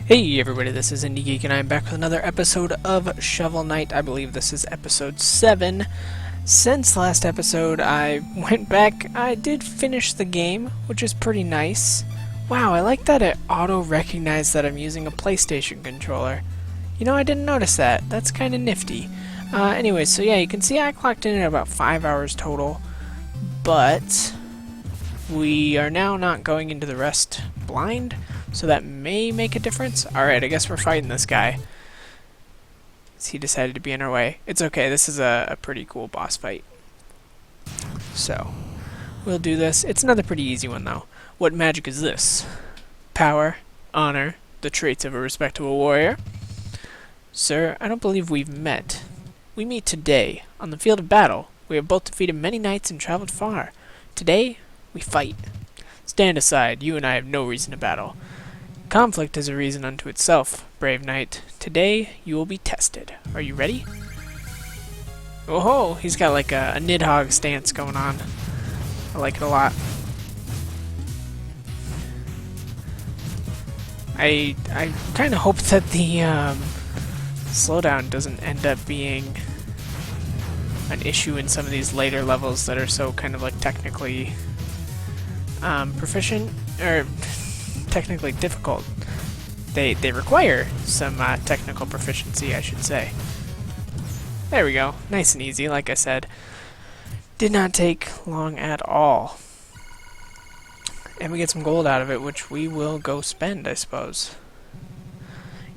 Hey everybody, this is IndieGeek and I'm back with another episode of Shovel Knight. I believe this is episode 7. Since last episode I went back, I did finish the game, which is pretty nice. Wow, I like that it auto-recognized that I'm using a PlayStation controller. You know, I didn't notice that. That's kinda nifty. Anyway, so yeah, you can see I clocked in at about 5 hours total, but we are now not going into the rest blind, so that may make a difference. Alright, I guess we're fighting this guy. He decided to be in our way. It's okay, this is a pretty cool boss fight. So, we'll do this. It's another pretty easy one though. What magic is this? Power, honor, the traits of a respectable warrior. Sir, I don't believe we've met. We meet today, on the field of battle. We have both defeated many knights and traveled far. Today, we fight. Stand aside, you and I have no reason to battle. Conflict is a reason unto itself, brave knight. Today, you will be tested. Are you ready? Oh, he's got like a Nidhogg stance going on. I like it a lot. I kind of hope that the slowdown doesn't end up being an issue in some of these later levels that are so kind of like technically proficient, or technically difficult. They require some technical proficiency, I should say. There we go. Nice and easy, like I said. Did not take long at all. And we get some gold out of it, which we will go spend, I suppose.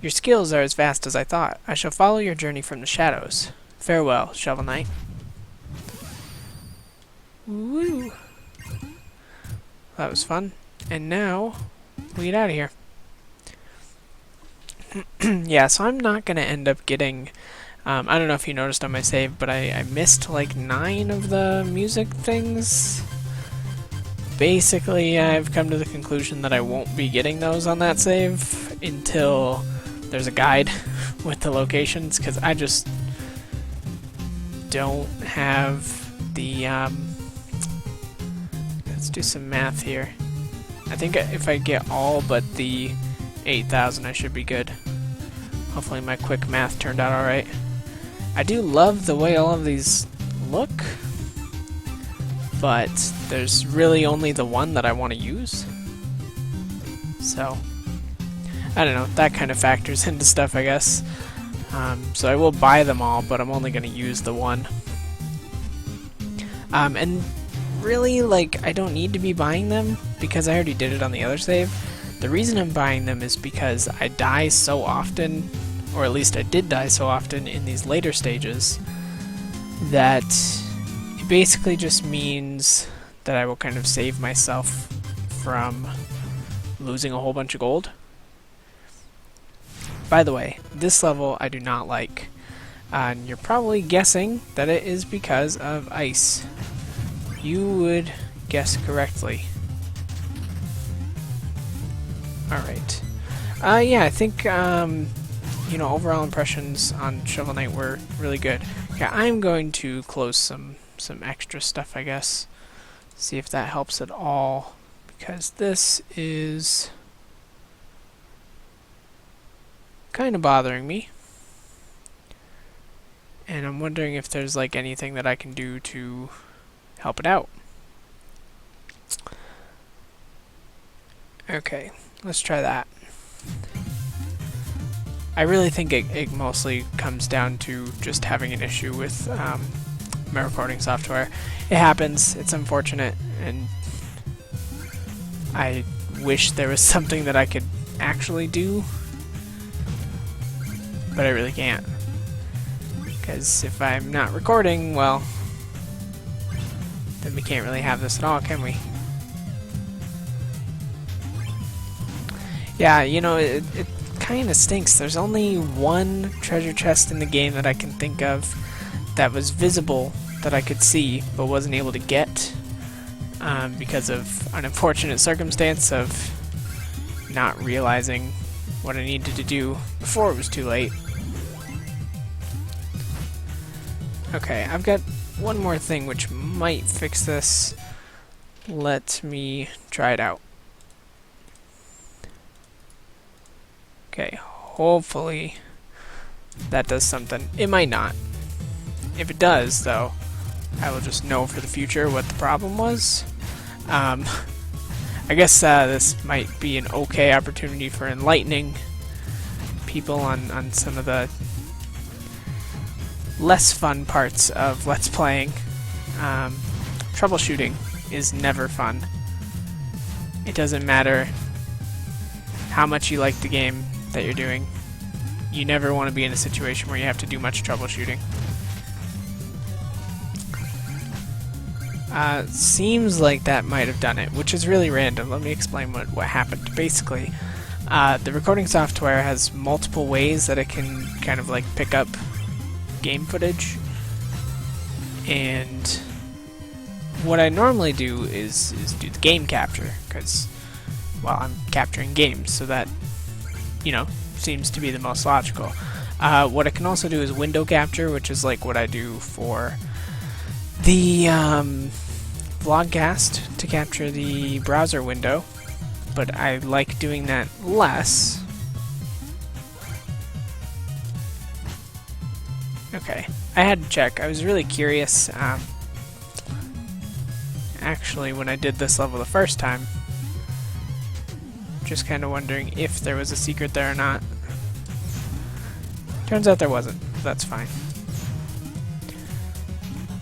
Your skills are as vast as I thought. I shall follow your journey from the shadows. Farewell, Shovel Knight. Woo! That was fun. And now, we get out of here. Yeah, so I'm not going to end up getting... I don't know if you noticed on my save, but I missed like 9 of the music things. Basically, I've come to the conclusion that I won't be getting those on that save until there's a guide with the locations, because I just don't have the... Let's do some math here. I think if I get all but the 8,000, I should be good. Hopefully my quick math turned out alright. I do love the way all of these look, but there's really only the one that I want to use. So, I don't know, that kind of factors into stuff, I guess. So I will buy them all, but I'm only going to use the one. And really, like, I don't need to be buying them because I already did it on the other save. The reason I'm buying them is because I die so often, or at least I did die so often in these later stages, that it basically just means that I will kind of save myself from losing a whole bunch of gold. By the way, this level I do not like. And you're probably guessing that it is because of ice. You would guess correctly. Alright. Yeah, I think, you know, overall impressions on Shovel Knight were really good. Okay, I'm going to close some extra stuff, I guess. See if that helps at all. Because this is kind of bothering me. And I'm wondering if there's like anything that I can do to help it out. Okay, let's try that. I really think it mostly comes down to just having an issue with my recording software. It happens, it's unfortunate, and I wish there was something that I could actually do, but I really can't. Because if I'm not recording, well, then we can't really have this at all, can we? Yeah, you know, it kind of stinks. There's only one treasure chest in the game that I can think of that was visible, that I could see, but wasn't able to get because of an unfortunate circumstance of not realizing what I needed to do before it was too late. Okay, I've got one more thing which might fix this. Let me try it out. Okay, hopefully that does something. It might not. If it does, though, I will just know for the future what the problem was. I guess this might be an okay opportunity for enlightening people on some of the less fun parts of Let's Playing. Troubleshooting is never fun. It doesn't matter how much you like the game that you're doing. You never want to be in a situation where you have to do much troubleshooting. Seems like that might have done it, which is really random. Let me explain what happened. Basically, the recording software has multiple ways that it can kind of like pick up game footage, and what I normally do is do the game capture, because, well, I'm capturing games, so that, you know, seems to be the most logical. What I can also do is window capture, which is like what I do for the vlogcast to capture the browser window, but I like doing that less. Okay, I had to check. I was really curious, actually, when I did this level the first time. Just kind of wondering if there was a secret there or not. Turns out there wasn't. That's fine.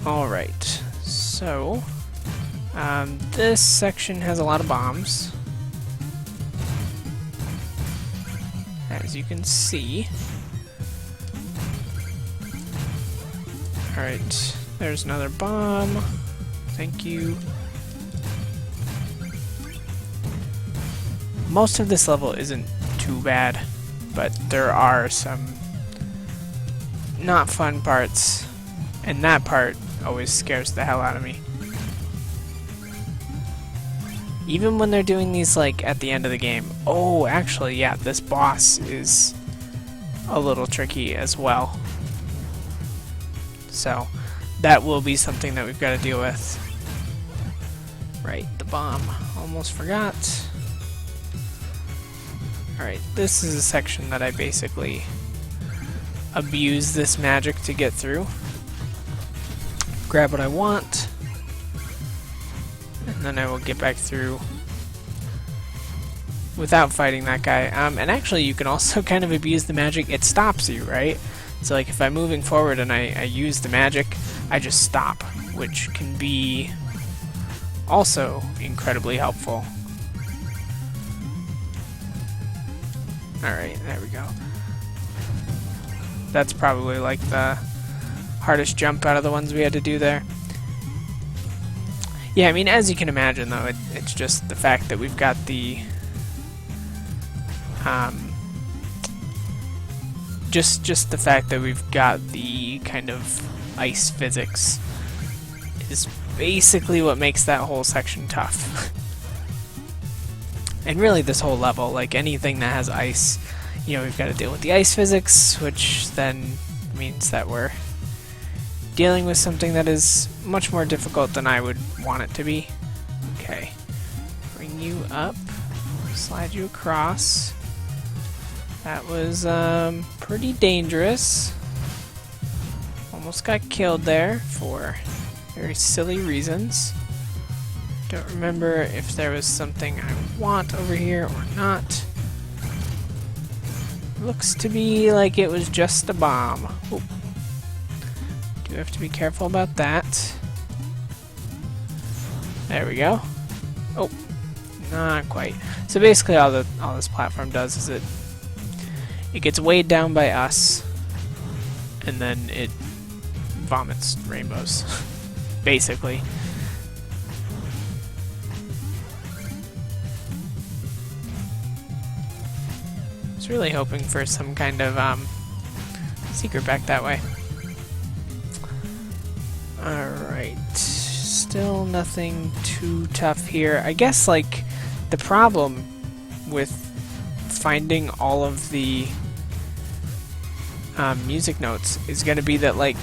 Alright, so this section has a lot of bombs, as you can see. Alright, there's another bomb. Thank you. Most of this level isn't too bad, but there are some not fun parts, and that part always scares the hell out of me. Even when they're doing these like at the end of the game. Oh, actually, yeah, this boss is a little tricky as well. So that will be something that we've got to deal with. Right, the bomb. Almost forgot. Alright, this is a section that I basically abuse this magic to get through. Grab what I want, and then I will get back through without fighting that guy. And actually, you can also kind of abuse the magic. It stops you, right? So like if I'm moving forward and I use the magic, I just stop, which can be also incredibly helpful. Alright, there we go. That's probably like the hardest jump out of the ones we had to do there. Yeah, I mean, as you can imagine, though, it's just the fact that we've got the just the fact that we've got the kind of ice physics is basically what makes that whole section tough. And really this whole level, like anything that has ice, you know, we've got to deal with the ice physics, which then means that we're dealing with something that is much more difficult than I would want it to be. Okay. Bring you up, slide you across. That was pretty dangerous. Almost got killed there for very silly reasons. Don't remember if there was something I want over here or not. Looks to be like it was just a bomb. Oh. Do have to be careful about that. There we go. Oh, not quite. So basically all this platform does is it gets weighed down by us, and then it vomits rainbows, basically. I was really hoping for some kind of secret back that way. Alright, still nothing too tough here. I guess, like, the problem with finding all of the music notes is going to be that, like,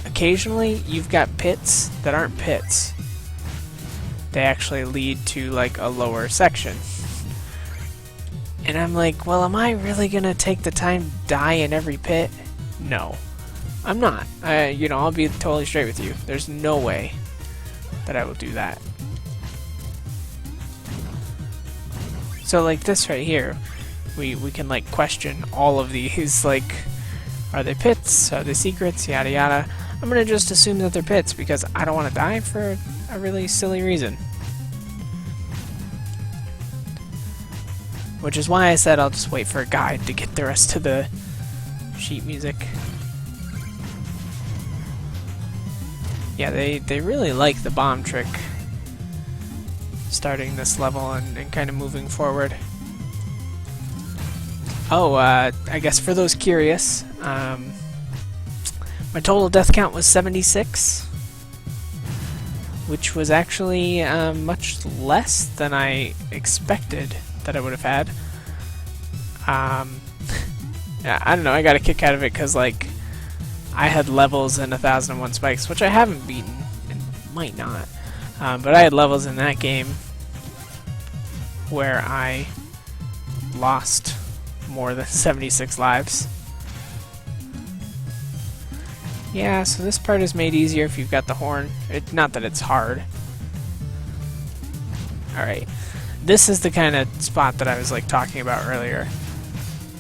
occasionally you've got pits that aren't pits. They actually lead to, like, a lower section. And I'm like, well, am I really gonna take the time to die in every pit? No, I'm not. You know, I'll be totally straight with you. There's no way that I will do that. So like this right here, we can like question all of these, like, are they pits? Are they secrets? Yada yada. I'm gonna just assume that they're pits because I don't want to die for a really silly reason. Which is why I said I'll just wait for a guide to get the rest of the sheet music. Yeah, they really like the bomb trick starting this level and kind of moving forward. Oh, I guess for those curious, my total death count was 76, which was actually much less than I expected that I would have had. Yeah, I don't know, I got a kick out of it because, like, I had levels in 1001 Spikes, which I haven't beaten, and might not, but I had levels in that game where I lost more than 76 lives. Yeah, so this part is made easier if you've got the horn. Not that it's hard. Alright. This is the kind of spot that I was like talking about earlier.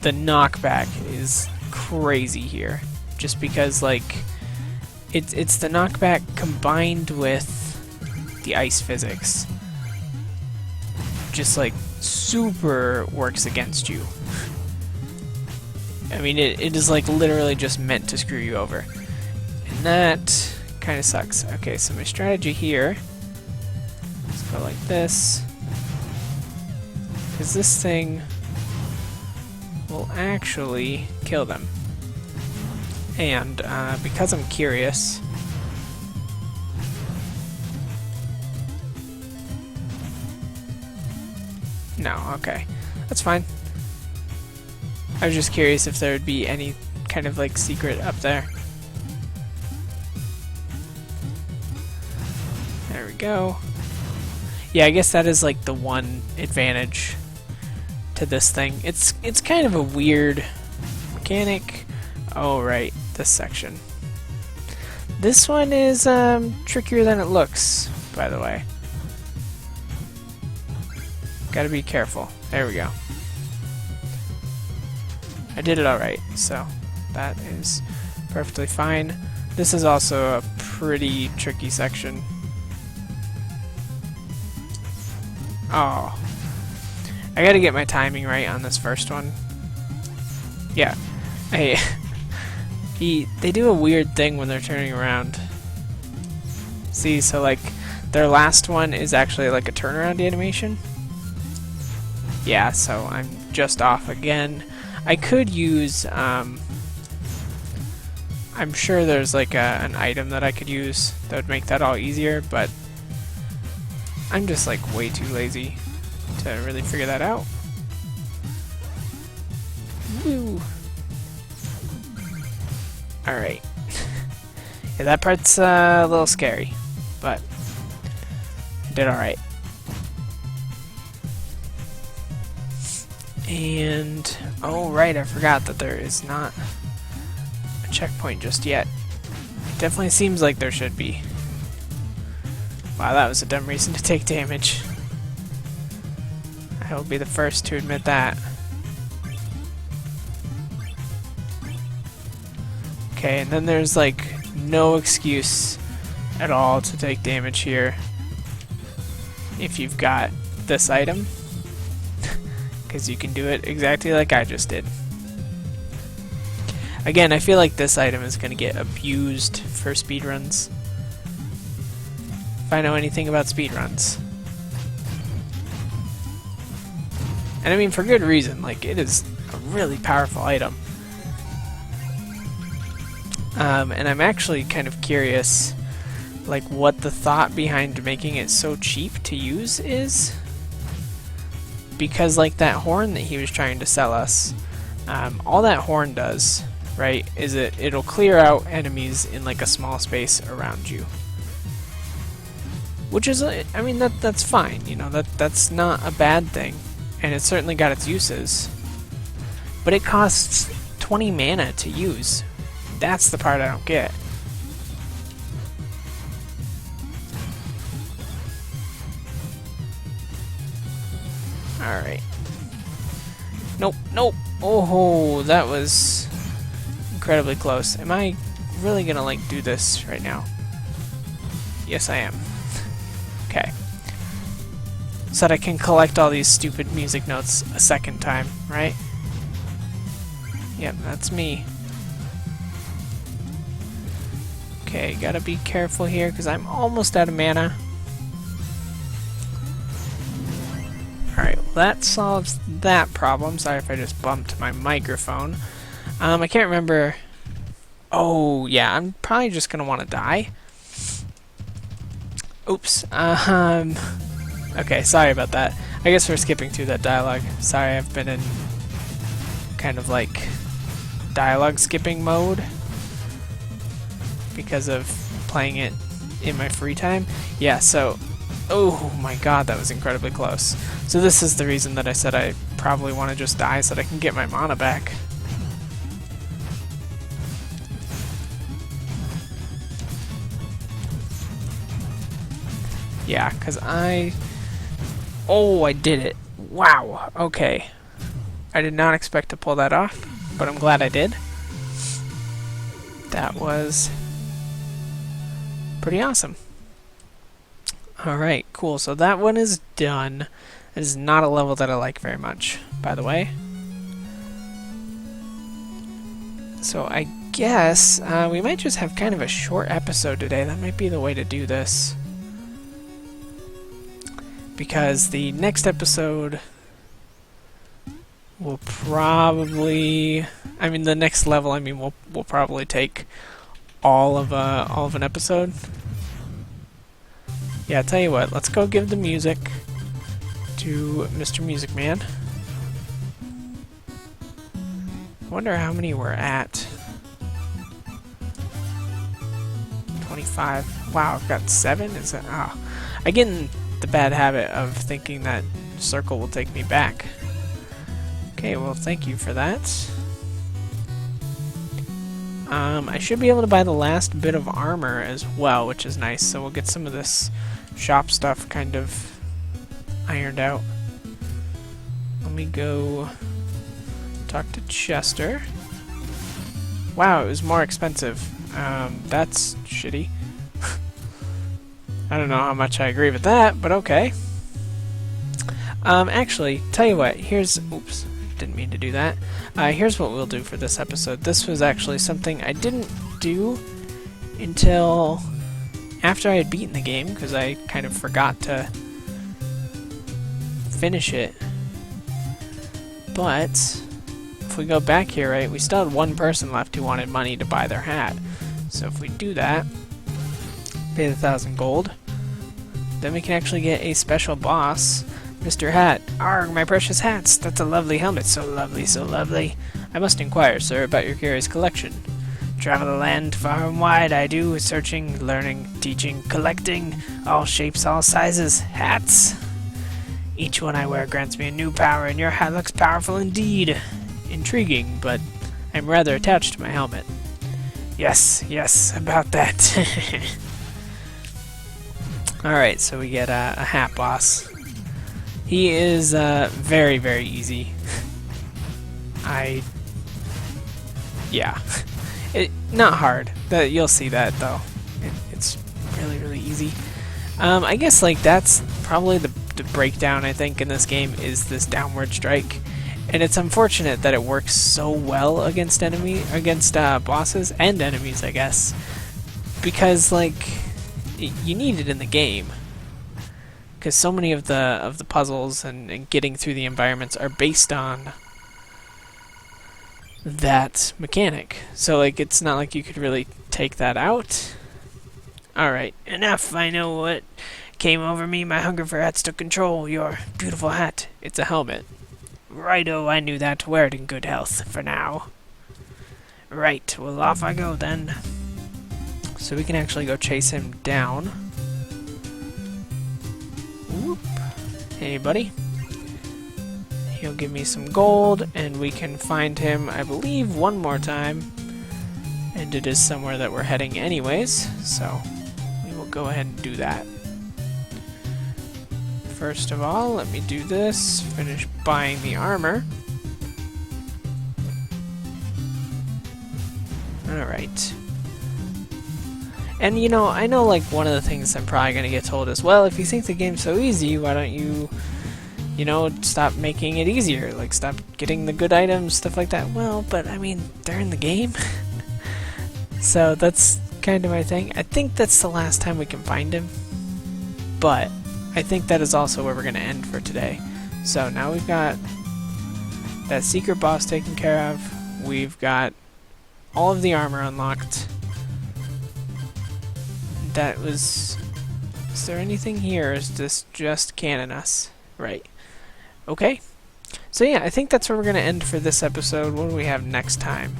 The knockback is crazy here. Just because like it's the knockback combined with the ice physics. Just like super works against you. I mean, it is like literally just meant to screw you over. And that kind of sucks. Okay, so my strategy here, let's go like this. Because this thing will actually kill them. And because I'm curious, no, okay, that's fine. I was just curious if there would be any kind of like secret up there. There we go. Yeah, I guess that is like the one advantage to this thing. It's kind of a weird mechanic. Oh right, this section. This one is trickier than it looks, by the way. Gotta be careful. There we go. I did it alright, so that is perfectly fine. This is also a pretty tricky section. Oh. I gotta get my timing right on this first one. Yeah. Hey. They do a weird thing when they're turning around. See, so like, their last one is actually like a turnaround animation. Yeah, so I'm just off again. I could use, I'm sure there's like an item that I could use that would make that all easier, but I'm just like way too lazy to really figure that out. Woo! Alright. Yeah, that part's a little scary, but I did alright. And, oh right, I forgot that there is not a checkpoint just yet. It definitely seems like there should be. Wow, that was a dumb reason to take damage. I will be the first to admit that. Okay, and then there's like no excuse at all to take damage here if you've got this item. Because you can do it exactly like I just did. Again, I feel like this item is going to get abused for speedruns. If I know anything about speedruns. And I mean for good reason, like it is a really powerful item. And I'm actually kind of curious like what the thought behind making it so cheap to use is. Because like that horn that he was trying to sell us, all that horn does, right, is it'll clear out enemies in like a small space around you. Which is, I mean, that's fine, you know, that's not a bad thing. and it's certainly got its uses. But it costs 20 mana to use. That's the part I don't get. Alright. Nope, nope. Oh, that was incredibly close. Am I really gonna, like, do this right now? Yes, I am. Okay. So that I can collect all these stupid music notes a second time, right? Yep, that's me. Okay, gotta be careful here because I'm almost out of mana. Alright, well that solves that problem. Sorry if I just bumped my microphone. I can't remember... Oh, yeah, I'm probably just gonna want to die. Oops. Okay, sorry about that. I guess we're skipping through that dialogue. Sorry, I've been in kind of like dialogue skipping mode because of playing it in my free time. Yeah, so... Oh my god, that was incredibly close. So this is the reason that I said I probably want to just die so that I can get my mana back. Yeah, because Oh, I did it. Wow, okay. I did not expect to pull that off, but I'm glad I did. That was pretty awesome. Alright, cool. So that one is done. It is not a level that I like very much, by the way. So I guess we might just have kind of a short episode today. That might be the way to do this. Because the next episode will probably... I mean, the next level, I mean, will probably take all of an episode. Yeah, I'll tell you what, let's go give the music to Mr. Music Man. I wonder how many we're at. 25. Wow, I've got 7? Is that... Oh. I get in the bad habit of thinking that circle will take me back. Okay, well, thank you for that. I should be able to buy the last bit of armor as well, which is nice. So we'll get some of this shop stuff kind of ironed out. Let me go talk to Chester. Wow, it was more expensive. That's shitty. I don't know how much I agree with that, but okay. Actually, tell you what, here's... Oops, didn't mean to do that. Here's what we'll do for this episode. This was actually something I didn't do until after I had beaten the game, because I kind of forgot to finish it. But if we go back here, right, we still had one person left who wanted money to buy their hat. So if we do that, pay the 1,000 gold, then we can actually get a special boss, Mr. Hat. Arg, my precious hats! That's a lovely helmet, so lovely, so lovely. I must inquire, sir, about your curious collection. Travel the land far and wide, I do, searching, learning, teaching, collecting, all shapes, all sizes, hats. Each one I wear grants me a new power, and your hat looks powerful indeed. Intriguing, but I'm rather attached to my helmet. Yes, yes, about that. Alright, so we get a hat boss. He is very, very easy. Yeah. Not hard. You'll see that, though. It's really, really easy. I guess, like, that's probably the breakdown, I think, in this game is this downward strike. And it's unfortunate that it works so well against bosses and enemies, I guess. Because, like, you need it in the game. Because so many of the puzzles and getting through the environments are based on that mechanic. So, like, it's not like you could really take that out. Alright, enough. I know what came over me. My hunger for hats took control. Your beautiful hat. It's a helmet. Righto, I knew that. Wear it in good health for now. Right, well, off I go then. So we can actually go chase him down. Whoop. Hey, buddy. he'll give me some gold, and we can find him, I believe, one more time. And it is somewhere that we're heading anyways, so we will go ahead and do that. First of all, let me do this, finish buying the armor. Alright. And you know, I know like one of the things I'm probably going to get told is, well, if you think the game's so easy, why don't you, you know, stop making it easier? Like, stop getting the good items, stuff like that. Well, but I mean, they're in the game. So that's kind of my thing. I think that's the last time we can find him. But I think that is also where we're going to end for today. So now we've got that secret boss taken care of. We've got all of the armor unlocked. That was... Is there anything here? Is this just cannon us? Right. Okay. So yeah, I think that's where we're going to end for this episode. What do we have next time?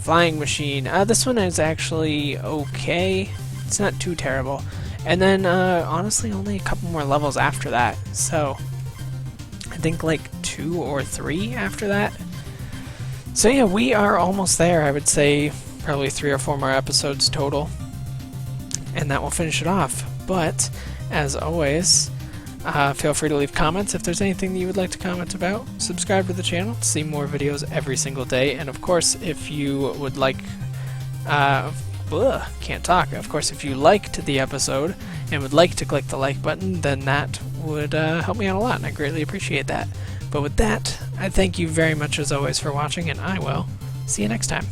Flying machine. This one is actually okay. It's not too terrible. And then, honestly, only a couple more levels after that. So, I think like 2 or 3 after that. So yeah, we are almost there. I would say probably 3 or 4 more episodes total. And that will finish it off. But, as always, feel free to leave comments if there's anything that you would like to comment about. Subscribe to the channel to see more videos every single day. And of course, if you would like... can't talk. Of course, if you liked the episode and would like to click the like button, then that would help me out a lot, and I greatly appreciate that. But with that, I thank you very much as always for watching, and I will see you next time.